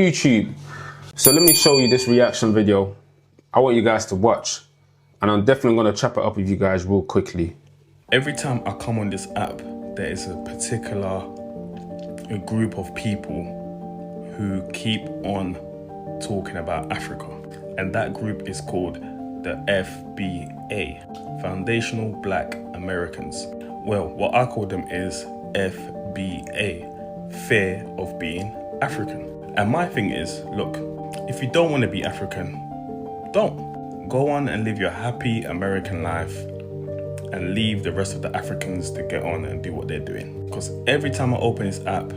YouTube. So let me show you this reaction video. I want you guys to watch, and I'm definitely going to chop it up with you guys real quickly. Every time I come on this app, there is a particular group of people who keep on talking about Africa. And that group is called the FBA, Foundational Black Americans. Well, what I call them is FBA, Fear of Being African. And my thing is, look, if you don't want to be African, don't. Go on and live your happy American life and leave the rest of the Africans to get on and do what they're doing. Because every time I open this app,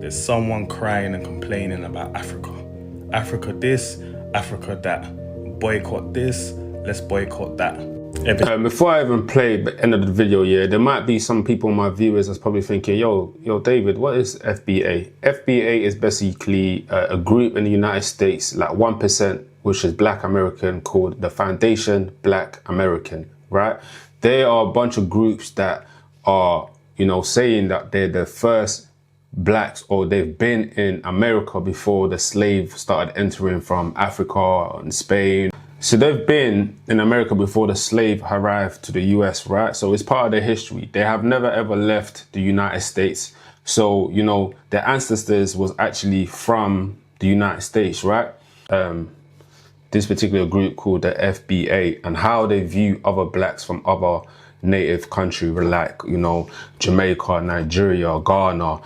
there's someone crying and complaining about Africa. Africa this, Africa that. Boycott this, let's boycott that. Before I even play the end of the video, there might be some people, my viewers, that's probably thinking, yo, David, what is FBA? FBA is basically a group in the United States, like 1%, which is Black American, called the Foundation Black American, right? They are a bunch of groups that are, saying that they're the first blacks, or they've been in America before the slave started entering from Africa and Spain. So they've been in America before the slave arrived to the US, right? So it's part of their history. They have never ever left the United States. So, their ancestors was actually from the United States, right? This particular group called the FBA, and how they view other blacks from other native country, like, Jamaica, Nigeria, Ghana,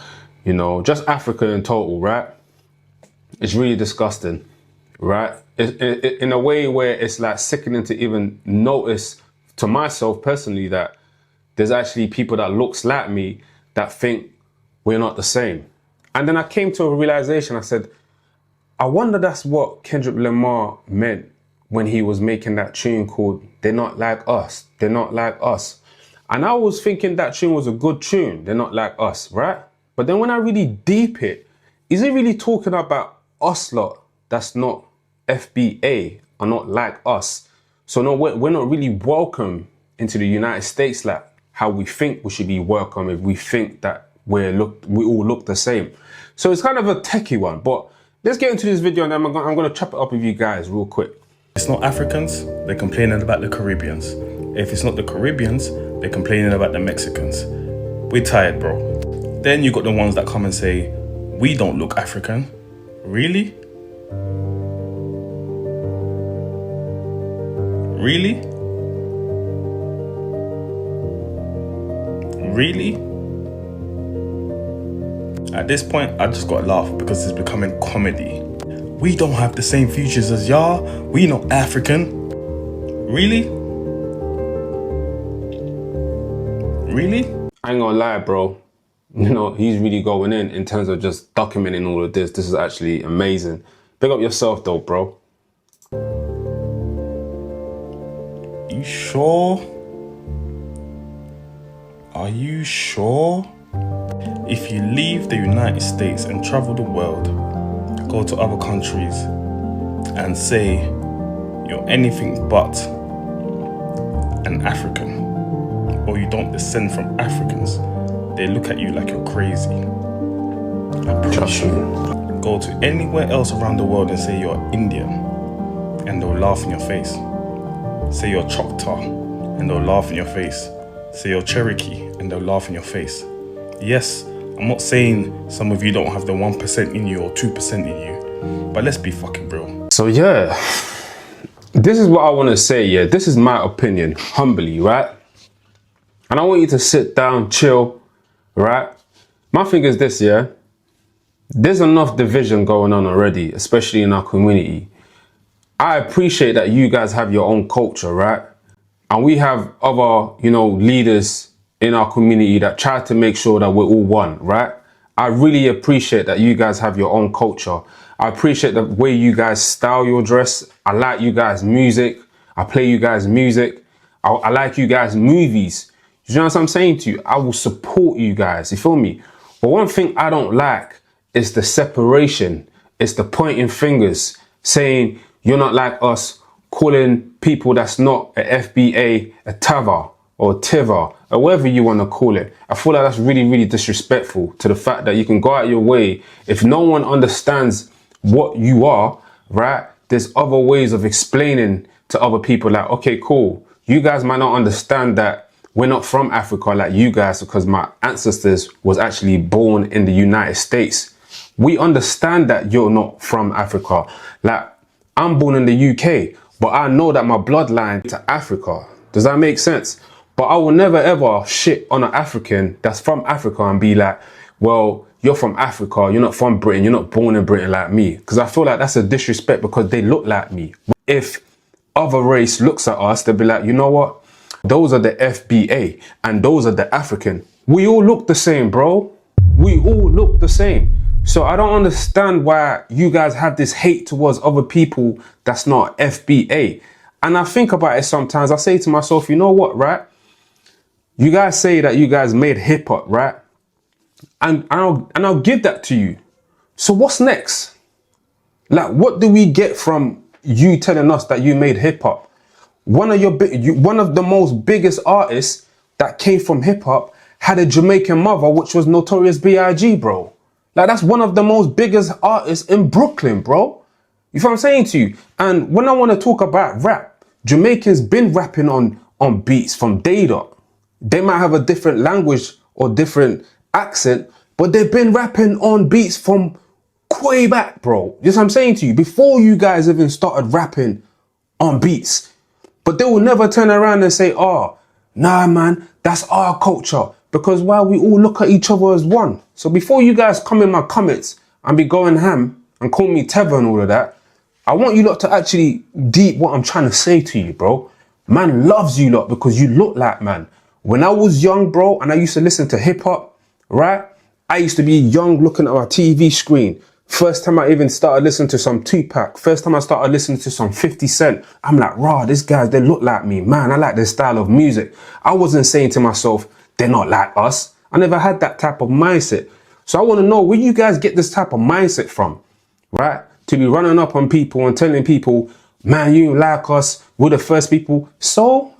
just Africa in total, right? It's really disgusting, right? In a way where it's like sickening to even notice to myself personally that there's actually people that looks like me that think we're not the same. And then I came to a realization. I said, I wonder that's what Kendrick Lamar meant when he was making that tune called They're Not Like Us, They're Not Like Us. And I was thinking that tune was a good tune, They're Not Like Us, right? But then when I really deep it, is he really talking about us lot that's not FBA, are not like us? So no, we're not really welcome into the United States like how we think we should be welcome if we think that we all look the same. So it's kind of a techie one, but let's get into this video, and then I'm going to chop it up with you guys real quick. It's not Africans, they're complaining about the Caribbeans. If it's not the Caribbeans, they're complaining about the Mexicans. We're tired, bro. Then you got the ones that come and say, we don't look African. Really? Really? Really? At this point, I just got to laugh because it's becoming comedy. We don't have the same features as y'all. We not African. Really? Really? I ain't gonna lie, bro. He's really going in terms of just documenting all of this. This is actually amazing. Big up yourself though, bro. You sure? Are you sure? If you leave the United States and travel the world, go to other countries and say you're anything but an African, or you don't descend from Africans, they look at you like you're crazy. Trust me. Go to anywhere else around the world and say you're Indian, and they'll laugh in your face. Say you're Choctaw, and they'll laugh in your face. Say you're Cherokee, and they'll laugh in your face. Yes, I'm not saying some of you don't have the 1% in you or 2% in you, but let's be fucking real. So yeah, this is what I want to say. This is my opinion, humbly, right? And I want you to sit down, chill, right? My thing is this, there's enough division going on already, especially in our community. I appreciate that you guys have your own culture, right? And we have other, leaders in our community that try to make sure that we're all one, right? I really appreciate that you guys have your own culture. I appreciate the way you guys style your dress. I like you guys' music. I play you guys' music. I like you guys' movies. You know what I'm saying to you? I will support you guys, you feel me? But one thing I don't like is the separation. It's the pointing fingers, saying you're not like us, calling people that's not a FBA a Tava or Tiva or whatever you want to call it. I feel like that's really, really disrespectful to the fact that you can go out your way. If no one understands what you are, right? There's other ways of explaining to other people like, okay, cool. You guys might not understand that we're not from Africa like you guys because my ancestors was actually born in the United States. We understand that you're not from Africa. Like, I'm born in the UK, but I know that my bloodline is to Africa. Does that make sense? But I will never ever shit on an African that's from Africa and be like, well, you're from Africa, you're not from Britain, you're not born in Britain like me. Because I feel like that's a disrespect because they look like me. If other race looks at us, they'll be like, you know what? Those are the FBA and those are the African. We all look the same, bro. We all look the same. So I don't understand why you guys have this hate towards other people that's not FBA. And I think about it sometimes. I say to myself, you know what, right? You guys say that you guys made hip hop, right? And I'll give that to you. So what's next? Like, what do we get from you telling us that you made hip hop? One of the most biggest artists that came from hip hop had a Jamaican mother, which was Notorious B.I.G., bro. Like, that's one of the most biggest artists in Brooklyn, bro. You know what I'm saying to you? And when I want to talk about rap, Jamaicans been rapping on beats from day dot. They might have a different language or different accent, but they've been rapping on beats from way back, bro. You know what I'm saying to you? Before you guys even started rapping on beats. But they will never turn around and say, oh, nah, man, that's our culture. Because, well, we all look at each other as one. So before you guys come in my comments and be going ham and call me Teva and all of that, I want you lot to actually deep what I'm trying to say to you, bro. Man loves you lot because you look like man. When I was young, bro, and I used to listen to hip hop, right? I used to be young looking at my TV screen. First time I even started listening to some Tupac. First time I started listening to some 50 Cent. I'm like, rah, these guys, they look like me. Man, I like their style of music. I wasn't saying to myself, they're not like us. I never had that type of mindset. So I want to know where you guys get this type of mindset from, right? To be running up on people and telling people, man, you ain't like us. We're the first people. So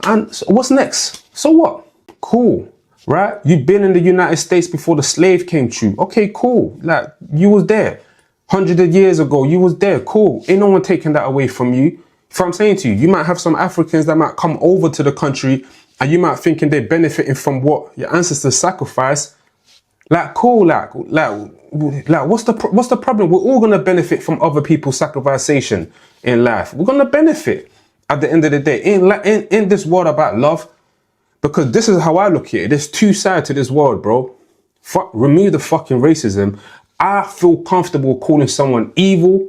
what's next? So what? Cool. Right? You've been in the United States before the slave came true. Okay, cool. Like, you was there. Hundreds of years ago, you was there. Cool. Ain't no one taking that away from you. If I'm saying to you, you might have some Africans that might come over to the country and you might thinking they're benefiting from what your ancestors sacrificed. Like, cool. Like, what's the problem? We're all gonna benefit from other people's sacrification in life. We're gonna benefit at the end of the day in this world about love. Because this is how I look at it. There's two sides to this world, bro. Remove the fucking racism. I feel comfortable calling someone evil,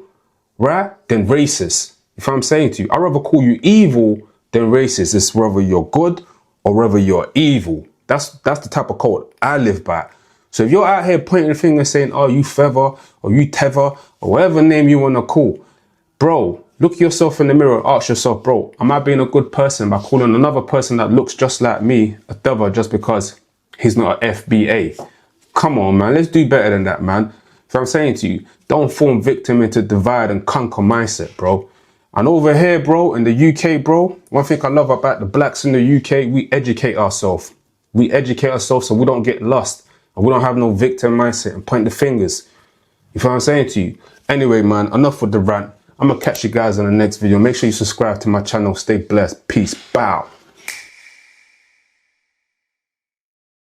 right, than racist. If I'm saying to you, I'd rather call you evil than racist. It's whether you're good or whether you're evil. That's the type of code I live by. So if you're out here pointing a finger saying, oh, you Feather or you Teva or whatever name you want to call, bro, look yourself in the mirror and ask yourself, bro, am I being a good person by calling another person that looks just like me a Teva just because he's not an FBA? Come on, man. Let's do better than that, man. So I'm saying to you, don't fall victim into divide and conquer mindset, bro. And over here, bro, in the UK, bro, one thing I love about the blacks in the UK, we educate ourselves. We educate ourselves so we don't get lost and we don't have no victim mindset and point the fingers. You feel what I'm saying to you? Anyway, man, enough with the rant. I'm going to catch you guys in the next video. Make sure you subscribe to my channel. Stay blessed. Peace. Bow.